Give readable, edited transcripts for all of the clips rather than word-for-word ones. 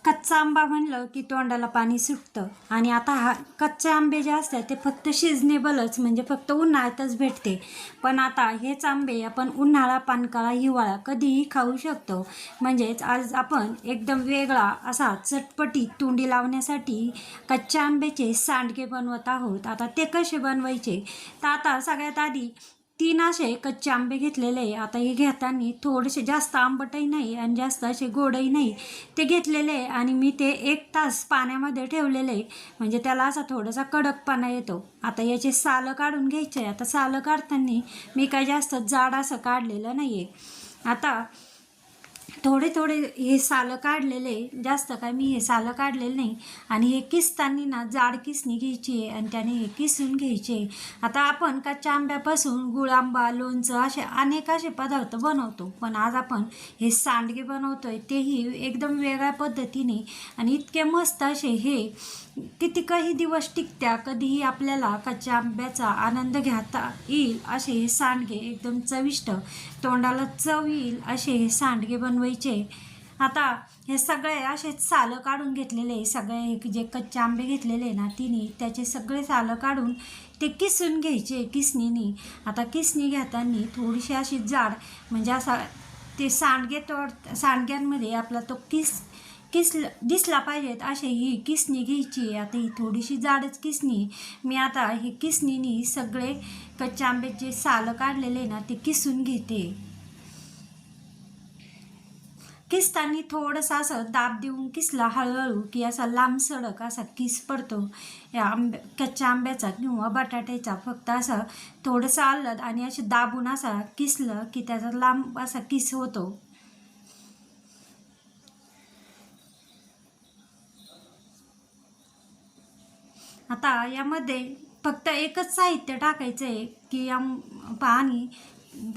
कच्चा आंबा म्हणलं की तोंडाला पाणी सुटतं. आणि आता हा कच्चे आंबे जे असतात ते फक्त सिजनेबलच, म्हणजे फक्त उन्हाळ्यातच भेटते. पण आता हेच आंबे आपण उन्हाळा, पानकाळा, हिवाळा कधीही खाऊ शकतो. म्हणजेच आज आपण एकदम वेगळा असा चटपटीत तोंडी लावण्यासाठी कच्च्या आंब्याचे सांडगे बनवत आहोत. आता ते कसे बनवायचे, तर आता सगळ्यात आधी 3 असे कच्चे आंबे घेतलेले. आता हे घेताना थोडेसे जास्त आंबटही नाही आणि जास्त असे गोडही नाही ते घेतलेले, आणि मी ते 1 तास पाण्यामध्ये ठेवलेले, म्हणजे त्याला असा थोडासा कडकपणा येतो. आता याचे सालं काढून घ्यायचे. आता सालं काढताना मी काही जास्त जाड असं काढलेलं नाही आहे. आता थोडे थोडे हे सालं काढलेले, जास्त काय मी हे सालं काढलेलं नाही. आणि हे किसताना ना जाड किसणी घ्यायची आहे आणि त्याने हे किसून घ्यायचे. आता आपण कच्च्या आंब्यापासून गुळ आंबा, लोणचं असे अनेक असे पदार्थ बनवतो, पण आज आपण हे सांडगे बनवतोय तेही एकदम वेगळ्या पद्धतीने. आणि इतके मस्त असे हे किती काही दिवस टिकत्या, कधीही आपल्याला कच्च्या आंब्याचा आनंद घेता येईल असे हे सांडगे, एकदम चविष्ट, तोंडाला चव येईल असे हे सांडगे बनवायचे. आता हे सगळे असे सालं काढून घेतलेले, सगळे जे कच्चे आंबे घेतलेले ना तिने त्याचे सगळे सालं काढून ते किसून घ्यायचे किसणीने. आता किसणी घेताना थोडीशी अशी जाड, म्हणजे असा ते सांडग्यांमध्ये आपला तो दिसला पाहिजेत अशी ही किसणी घ्यायची. आता ही थोडीशी जाडच किसणी. मी आता हे किसणीने सगळे कच्च्या आंब्याचे सालं काढलेले ना ते किसून घेते. किसताना थोडंसं असं दाब देऊन किसला हळूहळू की असा लांब सडक असा किस पडतो या कच्च्या आंब्याचा किंवा बटाट्याचा. फक्त असं थोडंसं आलं आणि असे दाबून असा किसलं की त्याचा लांब असा किस होतो. आता यामध्ये फक्त एकच साहित्य टाकायचं आहे की पाणी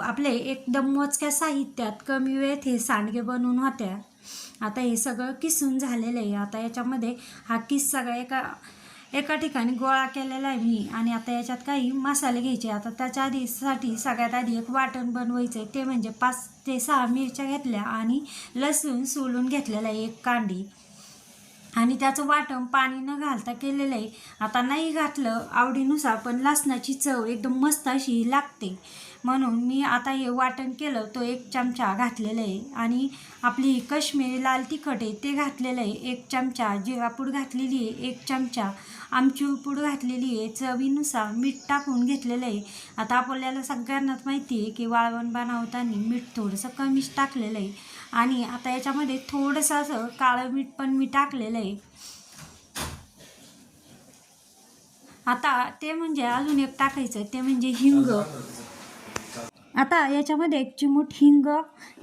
आपले एकदम मोजक्या साहित्यात कमी वेळेत हे सांडगे बनवून होत्या. आता हे सगळं किसून झालेलं आहे. आता याच्यामध्ये हा किस सगळा एका ठिकाणी गोळा केलेला आहे मी. आणि आता याच्यात काही मसाले घ्यायचे. आता त्याच्या आधीसाठी सगळ्यात आधी एक वाटण बनवायचं आहे. ते म्हणजे 5 ते 6 मिरच्या घेतल्या आणि लसूण सोलून घेतलेला आहे 1 कांडी. आणि त्याचं वाटण पाणी न घालता केलेलं आहे. आता नाही घातलं आवडीनुसार, पण लसणाची चव एकदम मस्त अशी लागते, म्हणून मी आता हे वाटण केलं. तो 1 चमचा घातलेलं आहे. आणि आपली काश्मीरी लाल तिखट आहे ते घातलेलं आहे 1 चमचा. जिरापूड घातलेली आहे 1 चमचा. आमचूर पूड घातलेली आहे. चवीनुसार मीठ टाकून घेतलेलं आहे. आता आपल्याला सगळ्यांनाच माहिती आहे की वाळवण बनवताना मीठ थोडंसं कमीच टाकलेलं आहे. आणि आता याच्यामध्ये थोडंसं असं काळं मीठ पण मी टाकलेलं आहे. आता ते म्हणजे अजून एक टाकायचं ते म्हणजे हिंग. आता याच्यामध्ये 1 चिमूट हिंग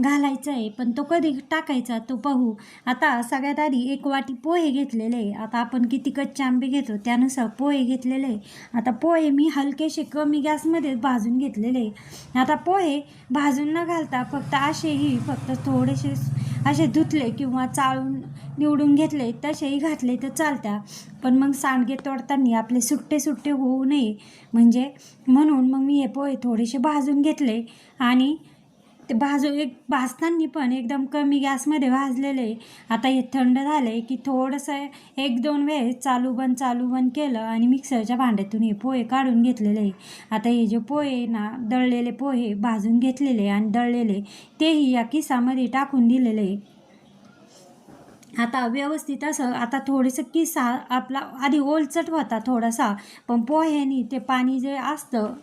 घालायचं आहे, पण तो कधी टाकायचा तो पाहू. आता सगळ्यात आधी 1 वाटी पोहे घेतलेले आहे. आता आपण किती कच्चे आंबे घेतो त्यानुसार पोहे घेतलेले आहे. आता पोहे मी हलकेसे कमी गॅसमध्ये भाजून घेतलेले आहे. आता पोहे भाजून न घालता फक्त फक्त थोडेसे असे धुतले किंवा चाळून निवडून घेतले तसेही घातले तर चालत्या. पण मग सांडगे तोडताना आपले सुट्टे सुट्टे होऊ नये म्हणून मग मी हे पोहे थोडेसे भाजून घेतले. आणि ते भाजताना पण एकदम कमी गॅसमध्ये भाजलेले. आता हे थंड झाले की थोडंसं 1-2 वेळेस चालू बंद केलं आणि मिक्सरच्या भांड्यातून हे पोहे काढून घेतलेले. आता हे जे पोहे ना, दळलेले पोहे भाजून घेतलेले आणि दळलेले तेही या किसामध्ये टाकून दिलेले. आता व्यवस्थित असं आता थोडंसं किस्सा आपला आधी ओलचट होता थोडासा, पण पोह्यानी ते पाणी जे असतं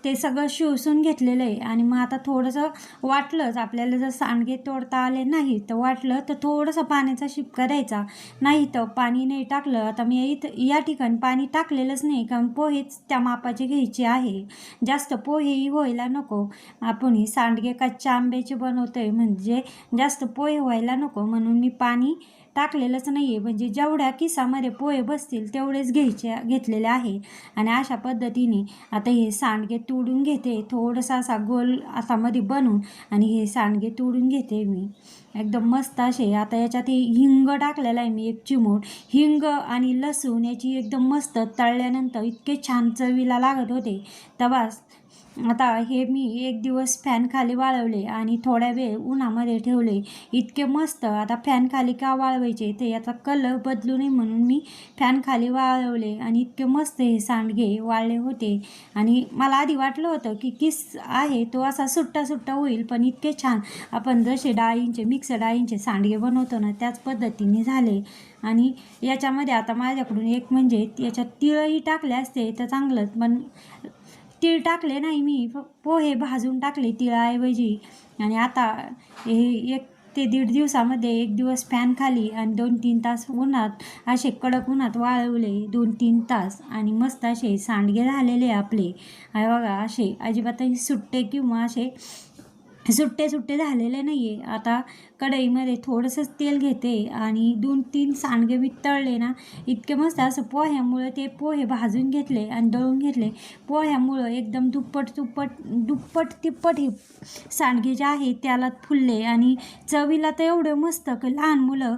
ते सगळं शोषून घेतलेलं आहे. आणि मग आता थोडंसं वाटलंच आपल्याला, जर सांडगे तोडता आले नाही तर वाटलं तर थोडंसं पाण्याचा शिपका द्यायचा, नाही तर पाणी नाही टाकलं. आता मी या ठिकाणी पाणी टाकलेलंच नाही, कारण पोहेच त्या मापाचे घ्यायचे आहे. जास्त पोहेही व्हायला नको. आपण ही सांडगे कच्च्या आंब्याचे बनवतोय म्हणजे जास्त पोहे व्हायला नको, म्हणून मी पाणी टाकलेलंच नाही आहे. म्हणजे जेवढ्या किसामध्ये पोहे बसतील तेवढेच घेतलेले आहे. आणि अशा पद्धतीने आता हे सांडगे तोडून घेते. थोडंसं असा गोल असा मध्ये बनवून आणि हे सांडगे तोडून घेते मी एकदम मस्त असे. आता याच्यात हिंग टाकलेला आहे मी 1 चिमूट. हिंग आणि लसूण याची एकदम मस्त तळल्यानंतर इतके छान चवीला लागत होते. तेव्हा आता हे मी एक दिवस फॅन खाली वाळवले आणि थोड्या वेळ उन्हामध्ये ठेवले. इतके मस्त. आता फॅन खाली का वाळवायचे ते याचा कलर बदलू नये म्हणून मी फॅन खाली वाळवले आणि इतके मस्त हे सांडगे वाळले होते. आणि मला आधी वाटलं होतं की किस आहे तो असा सुट्टा सुट्टा होईल, पण इतके छान आपण जसे डाळींचे मिक्स डाळींचे सांडगे बनवतो ना त्याच पद्धतीने झाले. आणि याच्यामध्ये आता माझ्याकडून एक म्हणजे याच्यात तिळही टाकले असते तर चांगलंच, पण तीळ टाकले नाही मी, पोहे भाजून टाकले तिळाऐवजी. आणि आता हे 1 ते 1.5 दिवसामध्ये एक दिवस फॅन खाली आणि 2-3 तास उन्हात असे कडक उन्हात वाळवले 2-3 तास आणि मस्त असे सांडगे झालेले आपले. आहे बघा, असे अजिबातही सुट्टे किंवा असे सुट्टे सुट्टे झालेले नाही आहे. आता कढईमध्ये थोडंसंच तेल घेते आणि 2-3 सांडगे मी तळले ना, इतके मस्त असं पोह्यामुळे ते पोहे भाजून घेतले आणि दळून घेतले. पोह्यामुळं एकदम दुप्पट तिप्पट हे सांडगे जे आहे त्याला फुलले आणि चवीला तर एवढे मस्त की लहान मुलं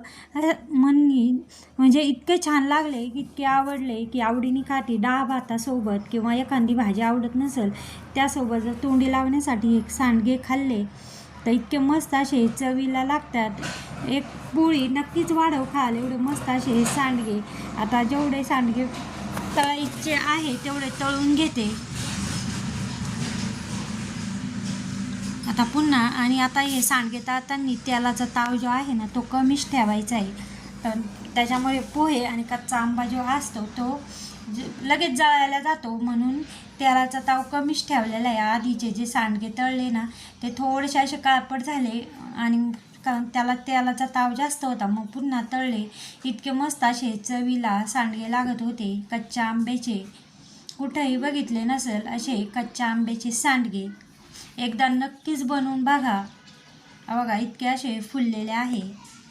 म्हणजे इतके छान लागले, इतके आवडले की आवडीने खाते. डाळ भातासोबत किंवा एखादी भाजी आवडत नसेल त्यासोबत जर तोंडी लावण्यासाठी एक सांडगे खाल्ले तर इतके मस्त असे चवीला लागतात. एक पोळी नक्कीच वाढव खाल एवढे मस्त असे हे सांडगे. आता जेवढे सांडगे तळायचे आहे तेवढे तळून घेते आता पुन्हा. आणि आता हे सांडगे तळताना तेलाचा ताव जो आहे ना तो कमीच ठेवायचा आहे. तर त्याच्यामुळे पोहे आणि कच्चा आंबा जो असतो तो लगेच जळायला जातो, म्हणून तेलाचा ताव कमीच ठेवलेला आहे. आधीचे जे सांडगे तळले ना ते थोडेसे असे काळपट झाले आणि कारण त्याला तेलाचा ताव जास्त होता, मग पुन्हा तळले. इतके मस्त असे चवीला सांडगे लागत होते कच्च्या आंब्याचे. कुठंही बघितले नसेल असे कच्च्या आंब्याचे सांडगे, एकदा नक्कीच बनवून बघा. बघा इतके असे फुललेले आहे.